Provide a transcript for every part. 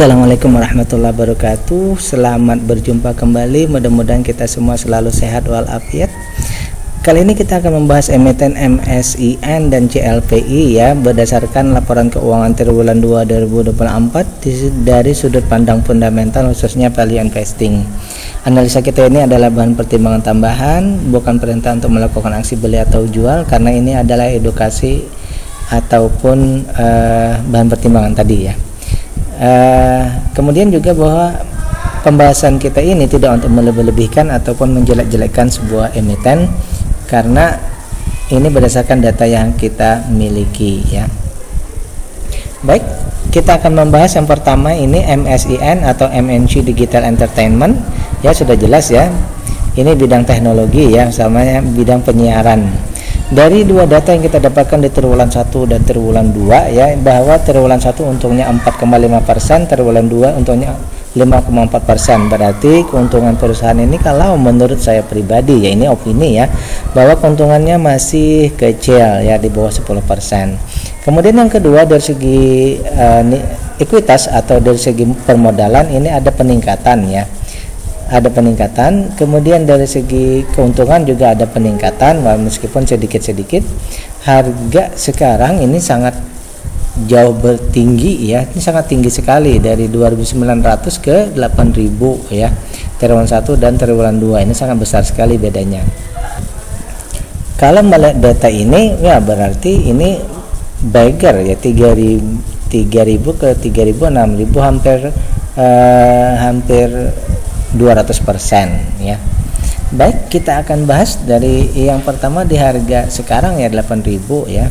Assalamualaikum warahmatullahi wabarakatuh. Selamat berjumpa kembali. Mudah-mudahan kita semua selalu sehat walafiat. Kali ini kita akan membahas emiten MSIN dan CLPI ya, berdasarkan laporan keuangan triwulan 2 2024 dari sudut pandang fundamental, khususnya value investing. Analisa kita ini adalah bahan pertimbangan tambahan, bukan perintah untuk melakukan aksi beli atau jual, karena ini adalah edukasi ataupun bahan pertimbangan tadi ya. Kemudian juga bahwa pembahasan kita ini tidak untuk melebih-lebihkan ataupun menjelek-jelekkan sebuah emiten, karena ini berdasarkan data yang kita miliki ya. Baik, kita akan membahas yang pertama ini MSIN atau MNC Digital Entertainment ya, sudah jelas ya, ini bidang teknologi ya, sama bidang penyiaran. Dari dua data yang kita dapatkan di triwulan 1 dan triwulan 2 ya, bahwa triwulan 1 untungnya 4,5%, triwulan 2 untungnya 5,4%. Berarti keuntungan perusahaan ini, kalau menurut saya pribadi ya, ini opini ya, bahwa keuntungannya masih kecil ya, di bawah 10%. Kemudian yang kedua, dari segi ekuitas atau dari segi permodalan ini ada peningkatan ya, ada peningkatan. Kemudian dari segi keuntungan juga ada peningkatan, meskipun sedikit-sedikit. Harga sekarang ini sangat jauh bertinggi ya, ini sangat tinggi sekali, dari 2.900 ke 8.000 ya, triwulan 1 dan triwulan 2, ini sangat besar sekali bedanya. Kalau melihat data ini ya, berarti ini bagger ya, 3.000 ke 3.000, 6.000, hampir 200% ya. Baik, kita akan bahas dari yang pertama di harga sekarang ya, 8.000 ya,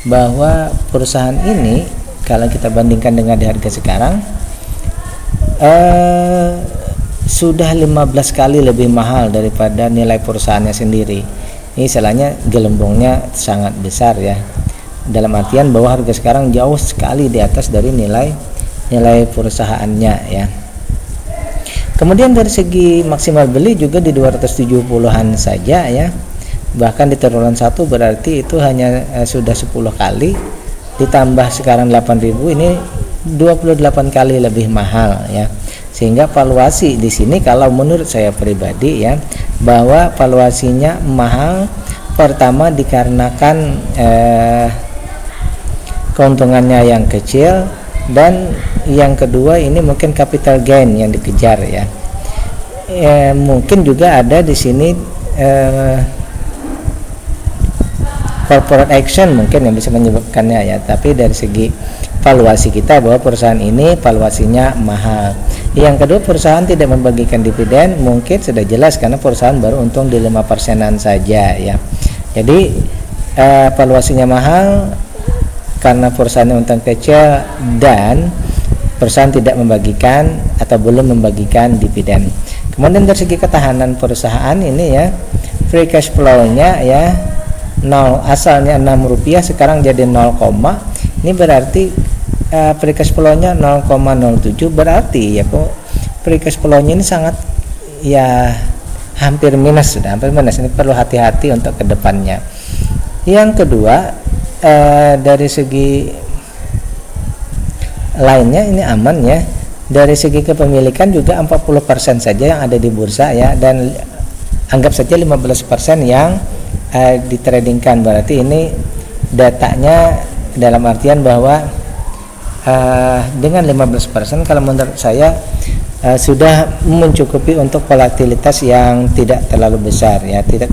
bahwa perusahaan ini kalau kita bandingkan dengan di harga sekarang sudah 15 kali lebih mahal daripada nilai perusahaannya sendiri. Ini istilahnya gelembungnya sangat besar ya, dalam artian bahwa harga sekarang jauh sekali di atas dari nilai perusahaannya ya. Kemudian dari segi maksimal beli juga di 270-an saja ya. Bahkan di triwulan 1 berarti itu hanya sudah 10 kali, ditambah sekarang 8.000, ini 28 kali lebih mahal ya. Sehingga valuasi di sini kalau menurut saya pribadi ya, bahwa valuasinya mahal, pertama dikarenakan keuntungannya yang kecil, dan yang kedua ini mungkin capital gain yang dikejar ya. Mungkin juga ada di sini corporate action mungkin yang bisa menyebabkannya ya. Tapi dari segi valuasi kita, bahwa perusahaan ini valuasinya mahal. Yang kedua, perusahaan tidak membagikan dividen, mungkin sudah jelas karena perusahaan baru untung di 5%-an saja ya. Jadi valuasinya mahal karena perusahaan untung kecil, dan perusahaan tidak membagikan atau belum membagikan dividen. Kemudian dari segi ketahanan perusahaan ini ya, free cash flow-nya ya 0, asalnya Rp6 sekarang jadi 0, ini berarti free cash flow-nya 0,07, berarti ya kok free cash flow-nya ini sangat ya hampir minus, sudah hampir minus. Ini perlu hati-hati untuk kedepannya. Yang kedua, dari segi lainnya ini aman ya. Dari segi kepemilikan juga 40% saja yang ada di bursa ya, dan anggap saja 15% yang ditradingkan. Berarti ini datanya dalam artian bahwa dengan 15% kalau menurut saya sudah mencukupi untuk volatilitas yang tidak terlalu besar ya, tidak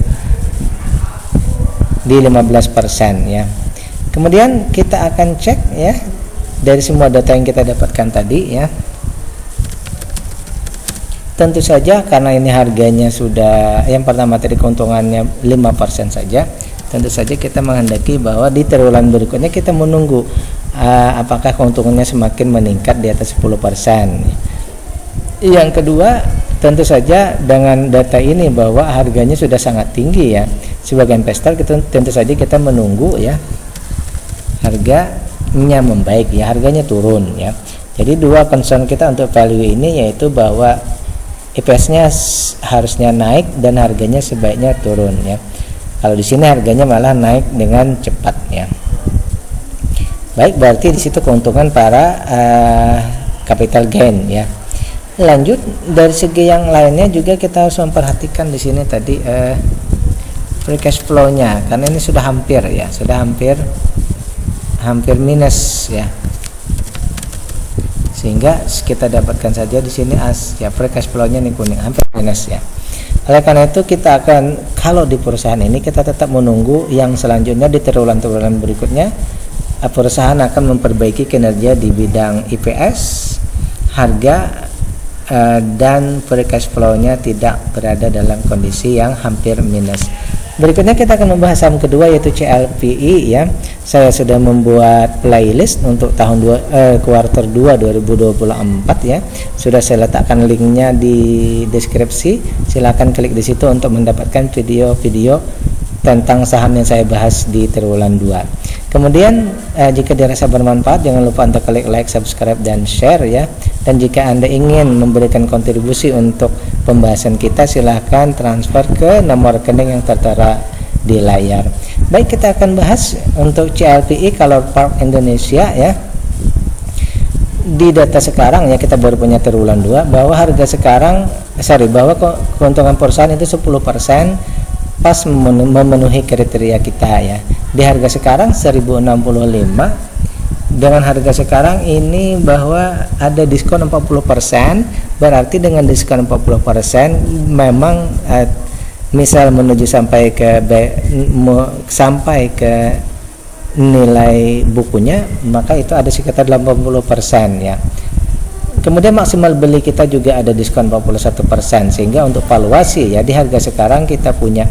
di 15% ya. Kemudian kita akan cek ya dari semua data yang kita dapatkan tadi ya. Tentu saja karena ini harganya sudah, yang pertama tadi keuntungannya 5% saja, tentu saja kita menghendaki bahwa di triwulan berikutnya kita menunggu apakah keuntungannya semakin meningkat di atas 10%. Yang kedua, tentu saja dengan data ini bahwa harganya sudah sangat tinggi ya, sebagai investor kita tentu saja kita menunggu ya harganya membaik ya, harganya turun ya. Jadi dua concern kita untuk value ini yaitu bahwa EPS-nya harusnya naik dan harganya sebaiknya turun ya. Kalau di sini harganya malah naik dengan cepat ya. Baik, berarti di situ keuntungan para capital gain ya. Lanjut dari segi yang lainnya juga kita harus memperhatikan di sini tadi free cash flow-nya, karena ini sudah hampir ya, sudah hampir minus ya, sehingga kita dapatkan saja di sini ya free cash flow-nya ini kuning, hampir minus ya. Oleh karena itu kita akan, kalau di perusahaan ini kita tetap menunggu yang selanjutnya di triwulan berikutnya perusahaan akan memperbaiki kinerja di bidang IPS, harga dan free cash flow-nya tidak berada dalam kondisi yang hampir minus. Berikutnya kita akan membahas saham kedua, yaitu CLPI ya. Saya sudah membuat playlist untuk tahun kuartal 2 2024 ya. Sudah saya letakkan linknya di deskripsi. Silakan klik di situ untuk mendapatkan video-video tentang saham yang saya bahas di triwulan 2. Kemudian jika dirasa bermanfaat, jangan lupa untuk klik like, subscribe, dan share ya. Dan jika Anda ingin memberikan kontribusi untuk pembahasan kita, silahkan transfer ke nomor rekening yang tertera di layar. Baik, kita akan bahas untuk CLPI Color Park Indonesia ya. Di data sekarang ya, kita baru punya triwulan 2, bahwa harga sekarang bahwa keuntungan perusahaan itu 10% pas memenuhi kriteria kita ya. Di harga sekarang 1065, dengan harga sekarang ini bahwa ada diskon 40%, berarti dengan diskon 40% memang misal menuju sampai ke nilai bukunya, maka itu ada sekitar 80% ya. Kemudian maksimal beli kita juga ada diskon 41%, sehingga untuk valuasi ya, di harga sekarang kita punya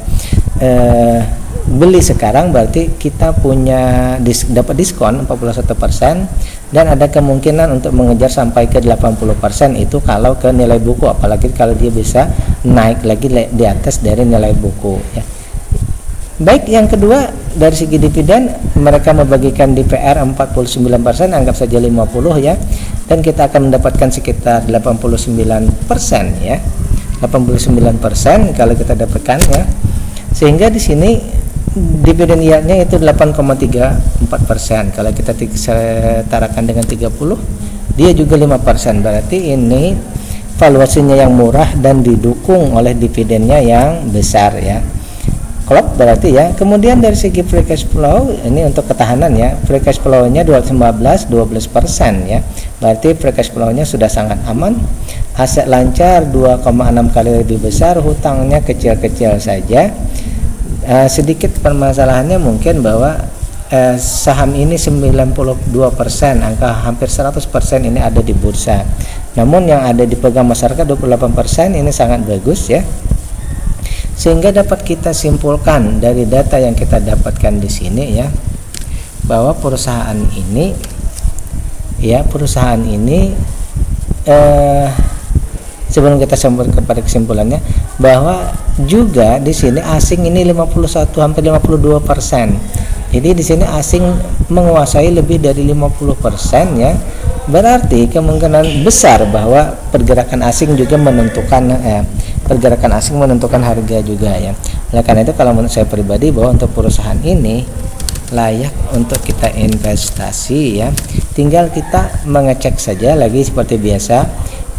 beli sekarang berarti kita punya dapat diskon 41%, dan ada kemungkinan untuk mengejar sampai ke 80% itu kalau ke nilai buku, apalagi kalau dia bisa naik lagi di atas dari nilai buku ya. Baik, yang kedua dari segi dividen, mereka membagikan DPR 49%, anggap saja 50 ya, dan kita akan mendapatkan sekitar 89% ya, 89% kalau kita dapatkan ya, sehingga di sini dividen yieldnya itu 8,34%. Kalau kita setarakan dengan 30, dia juga 5%, berarti ini valuasinya yang murah dan didukung oleh dividennya yang besar ya. Klop berarti ya. Kemudian dari segi free cash flow, ini untuk ketahanan ya, free cash flow-nya 12% ya, berarti free cash flow-nya sudah sangat aman. Aset lancar 2,6 kali lebih besar, hutangnya kecil-kecil saja. Sedikit permasalahannya mungkin bahwa saham ini 92%, angka hampir 100% ini ada di bursa, namun yang ada dipegang masyarakat 28%, ini sangat bagus ya. Sehingga dapat kita simpulkan dari data yang kita dapatkan di sini ya, bahwa perusahaan ini sebelum kita sampai kepada kesimpulannya, bahwa juga di sini asing ini 51 hampir 52%. Jadi di sini asing menguasai lebih dari 50% ya. Berarti kemungkinan besar bahwa pergerakan asing juga menentukan harga juga ya. Oleh karena itu, kalau menurut saya pribadi, bahwa untuk perusahaan ini layak untuk kita investasi ya. Tinggal kita mengecek saja lagi seperti biasa,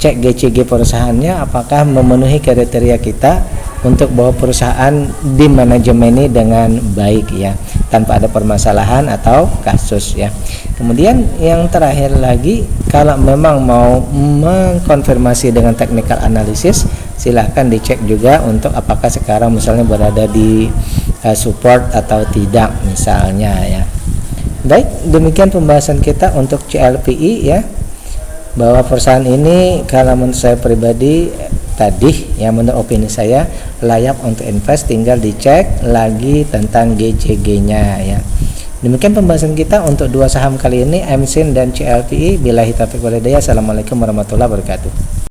cek GCG perusahaannya apakah memenuhi kriteria kita untuk bahwa perusahaan di manajemen ini dengan baik ya, tanpa ada permasalahan atau kasus ya. Kemudian yang terakhir lagi, kalau memang mau mengkonfirmasi dengan technical analysis, silahkan dicek juga untuk apakah sekarang misalnya berada di support atau tidak misalnya ya. Baik, demikian pembahasan kita untuk CLPI ya, bahwa perusahaan ini kalau menurut saya pribadi tadi ya, menurut opini saya layak untuk invest, tinggal dicek lagi tentang GCG-nya ya. Demikian pembahasan kita untuk dua saham kali ini, MSIN dan CLPI. Billahi taufiq wal hidayah. Assalamualaikum warahmatullahi wabarakatuh.